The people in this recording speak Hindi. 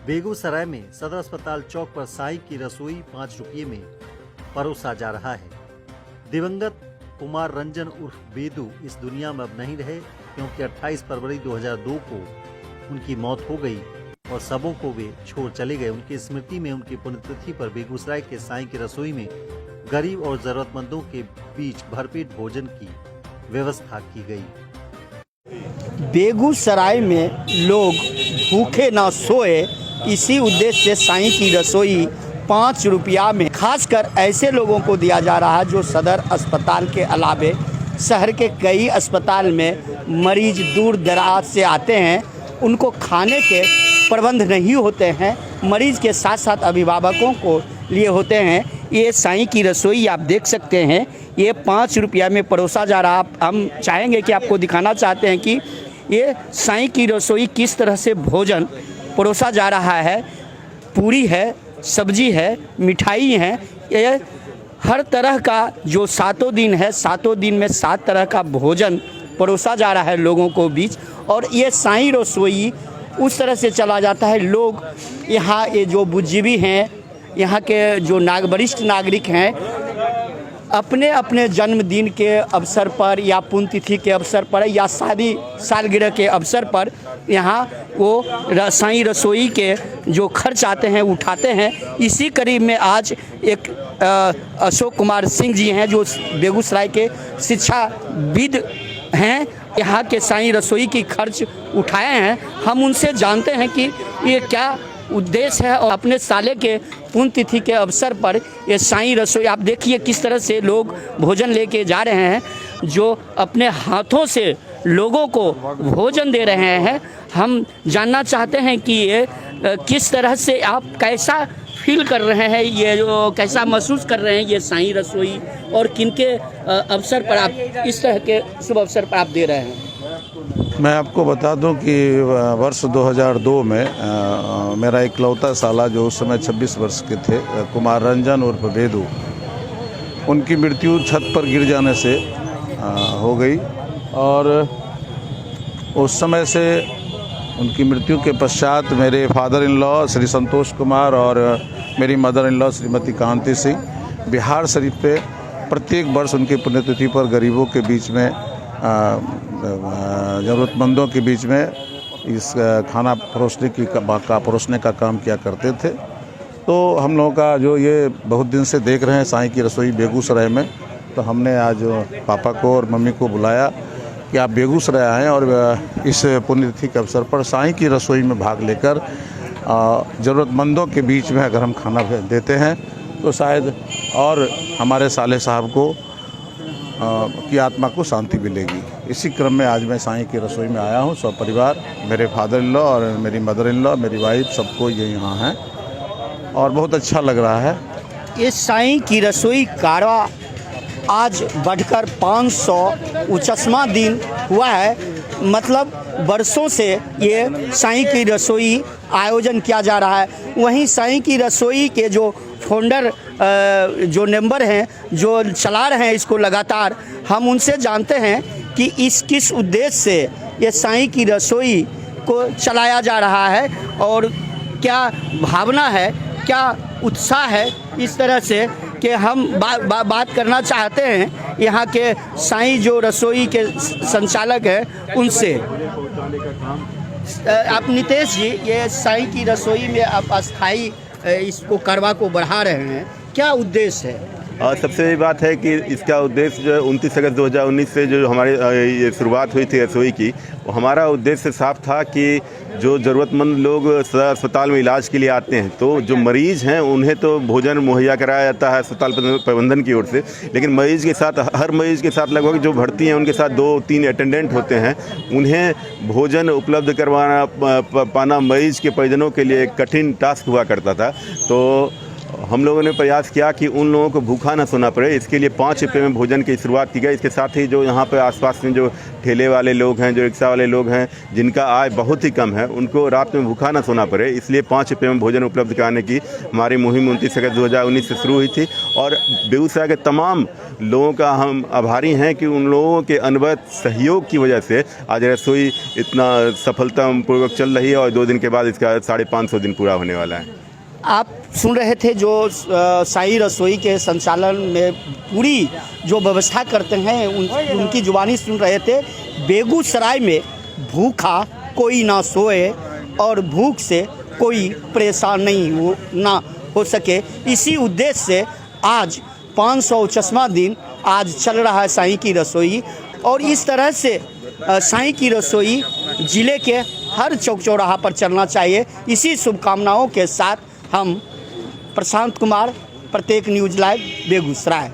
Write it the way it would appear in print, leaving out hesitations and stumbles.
बेगूसराय में सदर अस्पताल चौक पर साई की रसोई 5 रुपये में परोसा जा रहा है। दिवंगत कुमार रंजन उर्फ बेदू इस दुनिया में अब नहीं रहे, क्योंकि 28 फरवरी 2002 को उनकी मौत हो गई और सबों को वे छोड़ चले गए। उनकी स्मृति में उनकी पुण्यतिथि पर बेगूसराय के साई की रसोई में गरीब और जरूरतमंदों के बीच भरपेट भोजन की व्यवस्था की गई। बेगूसराय में लोग भूखे ना सोए, इसी उद्देश्य से साईं की रसोई 5 रुपया में खासकर ऐसे लोगों को दिया जा रहा है जो सदर अस्पताल के अलावे शहर के कई अस्पताल में मरीज दूर दराज से आते हैं, उनको खाने के प्रबंध नहीं होते हैं, मरीज के साथ साथ अभिभावकों को लिए होते हैं। ये साईं की रसोई आप देख सकते हैं, ये 5 रुपया में परोसा जा रहा। हम चाहेंगे कि आपको दिखाना चाहते हैं कि ये साईं की रसोई किस तरह से भोजन परोसा जा रहा है। पूरी है, सब्जी है, मिठाई है, ये हर तरह का जो 7 दिन है, 7 दिन में 7 तरह का भोजन परोसा जा रहा है लोगों को बीच। और ये साईं रसोई उस तरह से चला जाता है, लोग यहाँ ये जो बुद्धिजीवी हैं, यहाँ के जो वरिष्ठ नागरिक हैं, अपने अपने जन्मदिन के अवसर पर या पुण्यतिथि के अवसर पर या शादी सालगिरह के अवसर पर यहाँ वो साईं रसोई के जो खर्च आते हैं उठाते हैं। इसी करीब में आज एक अशोक कुमार सिंह जी हैं जो बेगूसराय के शिक्षाविद हैं, यहाँ के साईं रसोई की खर्च उठाए हैं। हम उनसे जानते हैं कि ये क्या उद्देश्य है और अपने साले के पुण्यतिथि के अवसर पर ये साईं रसोई आप देखिए किस तरह से लोग भोजन लेके जा रहे हैं, जो अपने हाथों से लोगों को भोजन दे रहे हैं। हम जानना चाहते हैं कि ये किस तरह से आप कैसा फील कर रहे हैं, ये जो कैसा महसूस कर रहे हैं ये साईं रसोई, और किनके अवसर पर आप इस तरह के शुभ अवसर पर आप दे रहे हैं। मैं आपको बता दूं कि वर्ष 2002 में मेरा इकलौता साला जो उस समय 26 वर्ष के थे, कुमार रंजन उर्फ बेदू, उनकी मृत्यु छत पर गिर जाने से हो गई। और उस समय से उनकी मृत्यु के पश्चात मेरे father in law Shri Santosh Kumar और मेरी मदर इन लॉ श्रीमती कांति सिंह बिहार शरीफ पे प्रत्येक वर्ष उनकी पुण्यतिथि पर गरीबों के बीच में, ज़रूरतमंदों के बीच में इस खाना परोसने का काम किया करते थे। तो हम लोगों का जो ये बहुत दिन से देख रहे हैं साईं की रसोई बेगूसराय में, तो हमने आज पापा को और मम्मी को बुलाया कि आप बेगूसराय आएँ और इस पुण्यतिथि के अवसर पर साईं की रसोई में भाग लेकर ज़रूरतमंदों के बीच में अगर हम खाना देते हैं तो शायद और हमारे साले साहब को की आत्मा को शांति मिलेगी। इसी क्रम में आज मैं साईं की रसोई में आया हूँ। सब परिवार, मेरे फादर इन लॉ और मेरी मदर इन लॉ, मेरी वाइफ, सबको ये यहाँ हैं और बहुत अच्छा लग रहा है। ये साईं की रसोई कारवा आज बढ़कर 550वां दिन हुआ है। मतलब वर्षों से ये साईं की रसोई आयोजन किया जा रहा है। वहीं साईं की रसोई के जो फाउंडर जो मेंबर हैं, जो चला रहे हैं इसको लगातार, हम उनसे जानते हैं कि इस किस उद्देश्य से ये साईं की रसोई को चलाया जा रहा है और क्या भावना है, क्या उत्साह है। इस तरह से कि हम बात करना चाहते हैं यहाँ के साईं जो रसोई के संचालक हैं उनसे। आप नितेश जी, ये साईं की रसोई में आप अस्थाई इसको करवा को बढ़ा रहे हैं, क्या उद्देश्य है? सबसे बड़ी बात है कि इसका उद्देश्य जो 29 अगस्त 2019 से जो हमारी ये शुरुआत हुई थी रसोई की, वो हमारा उद्देश्य साफ था कि जो ज़रूरतमंद लोग सदर अस्पताल में इलाज के लिए आते हैं, तो जो मरीज़ हैं उन्हें तो भोजन मुहैया कराया जाता है अस्पताल प्रबंधन की ओर से, लेकिन मरीज़ के साथ, हर मरीज़ के साथ लगभग जो भर्ती हैं उनके साथ 2-3 अटेंडेंट होते हैं। उन्हें भोजन उपलब्ध करवाना पाना मरीज़ के परिजनों के लिए एक कठिन टास्क हुआ करता था। तो हम लोगों ने प्रयास किया कि उन लोगों को भूखा ना सोना पड़े, इसके लिए 5 रुपये में भोजन की शुरुआत की गई। इसके साथ ही जो यहाँ पर आसपास में जो ठेले वाले लोग हैं, जो रिक्शा वाले लोग हैं, जिनका आय बहुत ही कम है, उनको रात में भूखा ना सोना पड़े, इसलिए 5 रुपये में भोजन उपलब्ध कराने की हमारी मुहिम 29 अगस्त 2019 से शुरू हुई थी। और बेगूसराय के तमाम लोगों का हम आभारी हैं कि उन लोगों के अनवरत सहयोग की वजह से आज रसोई इतना सफलतापूर्वक चल रही है और 2 दिन के बाद इसका 550 दिन पूरा होने वाला है। आप सुन रहे थे जो साईं रसोई के संचालन में पूरी जो व्यवस्था करते हैं उनकी जुबानी सुन रहे थे। बेगूसराय में भूखा कोई ना सोए और भूख से कोई परेशान ना हो सके, इसी उद्देश्य से आज 550वां दिन आज चल रहा है साईं की रसोई। और इस तरह से साईं की रसोई ज़िले के हर चौक चौराहा पर चलना चाहिए। इसी शुभकामनाओं के साथ हम प्रशांत कुमार, प्रत्येक न्यूज़ लाइव, बेगूसराय।